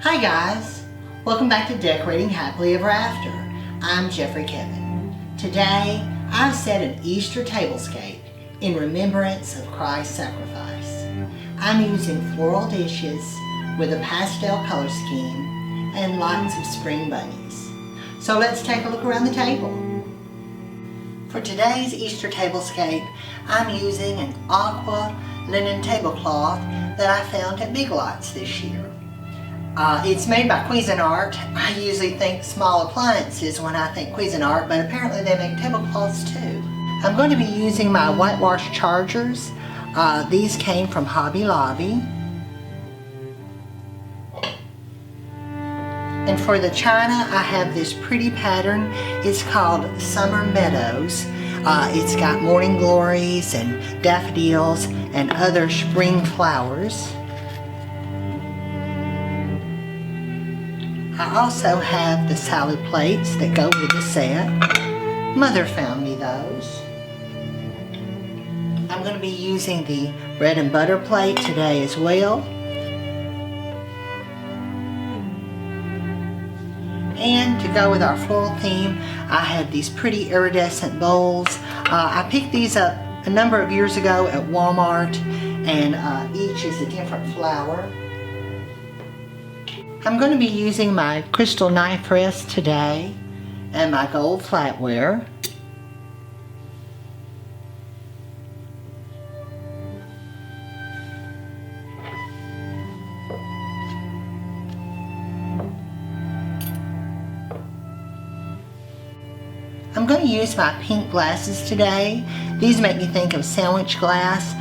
Hi guys, welcome back to Decorating Happily Ever After. I'm Jeffrey Kevin. Today I've set an Easter tablescape in remembrance of Christ's sacrifice. I'm using floral dishes with a pastel color scheme and lots of spring bunnies. So let's take a look around the table. For today's Easter tablescape, I'm using an aqua linen tablecloth that I found at Big Lots this year. It's made by Cuisinart. I usually think small appliances when I think Cuisinart, but apparently they make tablecloths too. I'm going to be using my whitewash chargers. These came from Hobby Lobby. And for the china, I have this pretty pattern. It's called Summer Meadows. It's got morning glories and daffodils and other spring flowers. I also have the salad plates that go with the set. Mother found me those. I'm going to be using the bread and butter plate today as well. And to go with our floral theme, I have these pretty iridescent bowls. I picked these up a number of years ago at Walmart, and each is a different flower. I'm going to be using my crystal knife rest today and my gold flatware. I'm going to use my pink glasses today. These make me think of sandwich glass,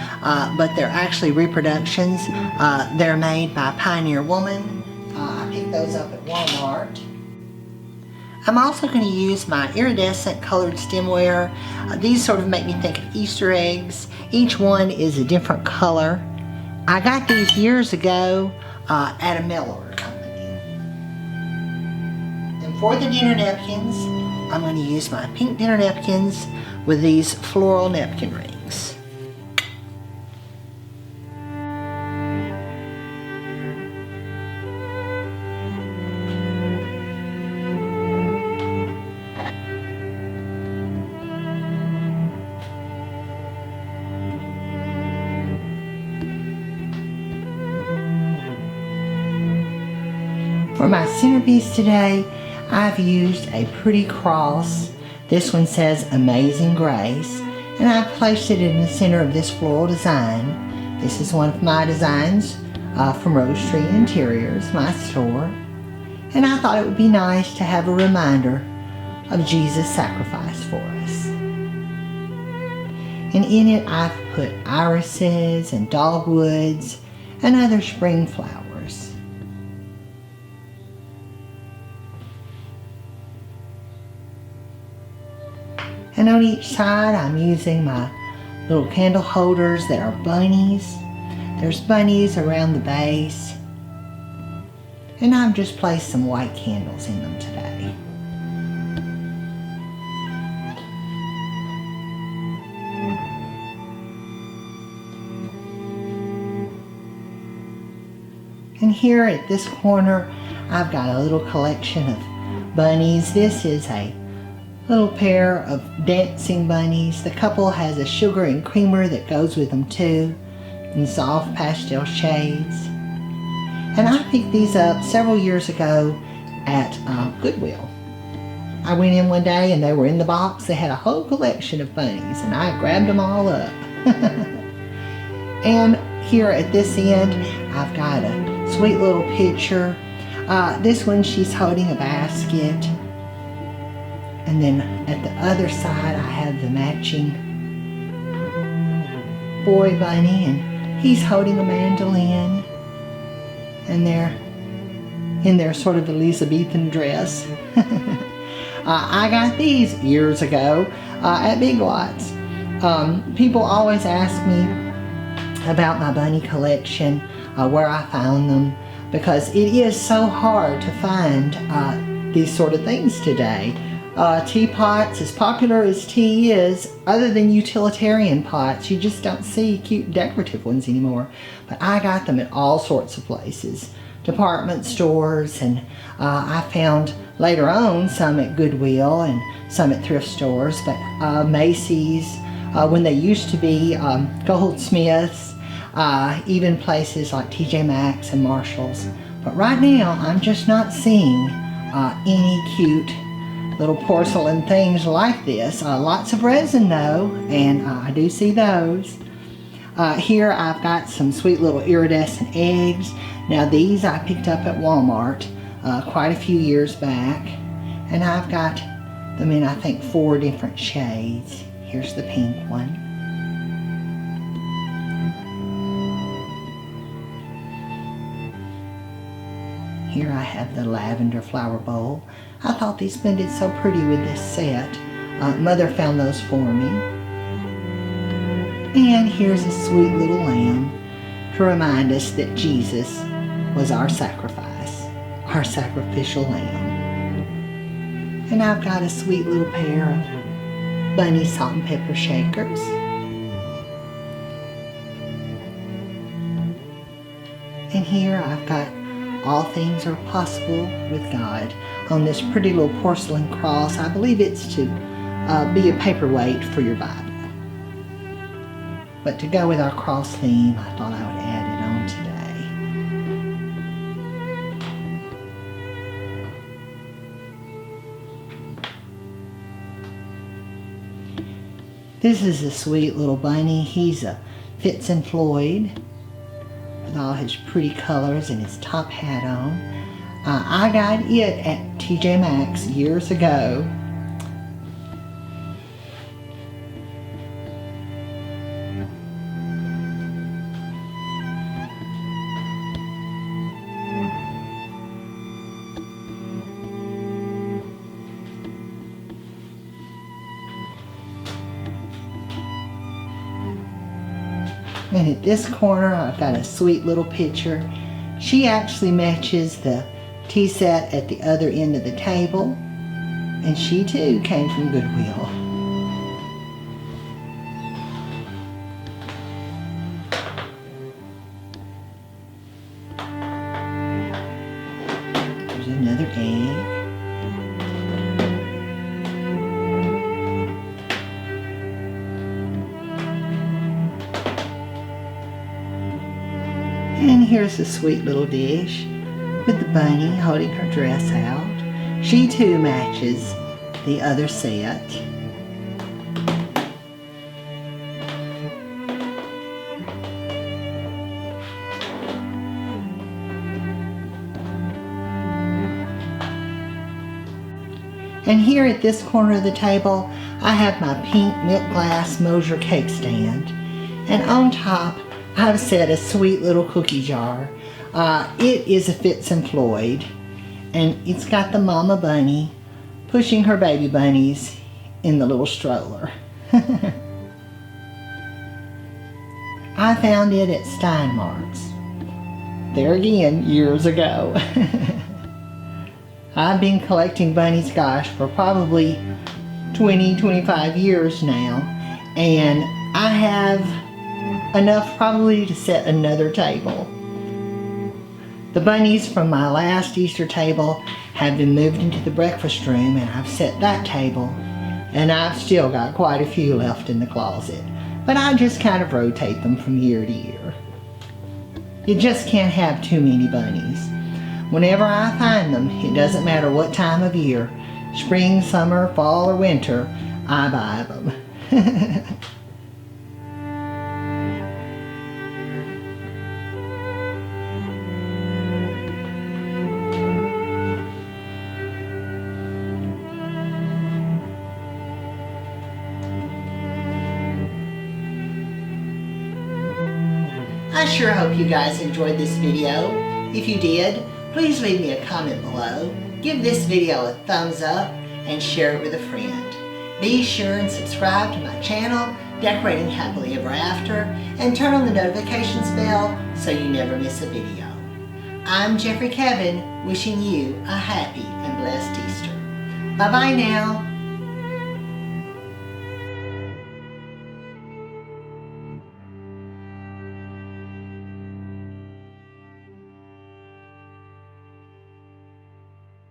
but they're actually reproductions. They're made by Pioneer Woman. I picked those up at Walmart. I'm also going to use my iridescent colored stemware. These sort of make me think of Easter eggs. Each one is a different color. I got these years ago at a mail order company. And for the dinner napkins, I'm going to use my pink dinner napkins with these floral napkin rings. For my centerpiece today, I've used a pretty cross. This one says Amazing Grace, and I've placed it in the center of this floral design. This is one of my designs from Rose Tree Interiors, my store. And I thought it would be nice to have a reminder of Jesus' sacrifice for us. And in it I've put irises and dogwoods and other spring flowers. And on each side, I'm using my little candle holders that are bunnies. There's bunnies around the base. And I've just placed some white candles in them today. And here at this corner, I've got a little collection of bunnies. This is a little pair of dancing bunnies. The couple has a sugar and creamer that goes with them too, in soft pastel shades. And I picked these up several years ago at Goodwill. I went in one day and they were in the box. They had a whole collection of bunnies and I grabbed them all up. And here at this end, I've got a sweet little picture. This one, she's holding a basket. And then at the other side, I have the matching boy bunny, and he's holding a mandolin. And they're in their sort of Elizabethan dress. I got these years ago at Big Lots. People always ask me about my bunny collection, where I found them, because it is so hard to find these sort of things today. Teapots, as popular as tea is, other than utilitarian pots, you just don't see cute decorative ones anymore. But I got them at all sorts of places. department stores, and I found later on some at Goodwill and some at thrift stores, but Macy's, when they used to be Goldsmiths, even places like TJ Maxx and Marshall's. But right now I'm just not seeing any cute little porcelain things like this. Lots of resin though, and I do see those. Here I've got some sweet little iridescent eggs. Now these I picked up at Walmart quite a few years back, and I've got them in I think 4 different shades. Here's the pink one. Here I have the lavender flower bowl. I thought these blended so pretty with this set. Mother found those for me. And here's a sweet little lamb to remind us that Jesus was our sacrifice, our sacrificial lamb. And I've got a sweet little pair of bunny salt and pepper shakers. And here I've got All Things Are Possible with God on this pretty little porcelain cross. I believe it's to be a paperweight for your Bible. But to go with our cross theme, I thought I would add it on today. This is a sweet little bunny. He's a Fitz and Floyd with all his pretty colors and his top hat on. I got it at TJ Maxx years ago. And at this corner, I've got a sweet little picture. She actually matches the tea set at the other end of the table. And she too came from Goodwill. There's another egg. And here's a sweet little dish with the bunny holding her dress out. She too matches the other set. And here at this corner of the table, I have my pink milk glass Mosier cake stand. And on top, I've set a sweet little cookie jar. It is a Fitz and Floyd, and it's got the mama bunny pushing her baby bunnies in the little stroller. I found it at Steinmark's. There again, years ago. I've been collecting bunnies, gosh, for probably 20-25 years now, and I have enough probably to set another table. The bunnies from my last Easter table have been moved into the breakfast room, and I've set that table, and I've still got quite a few left in the closet, but I just kind of rotate them from year to year. You just can't have too many bunnies. Whenever I find them, it doesn't matter what time of year, spring, summer, fall, or winter, I buy them. I sure hope you guys enjoyed this video. If you did, please leave me a comment below, give this video a thumbs up, and share it with a friend. Be sure and subscribe to my channel, Decorating Happily Ever After, and turn on the notifications bell so you never miss a video. I'm Jeffrey Kevin, wishing you a happy and blessed Easter. Bye-bye now.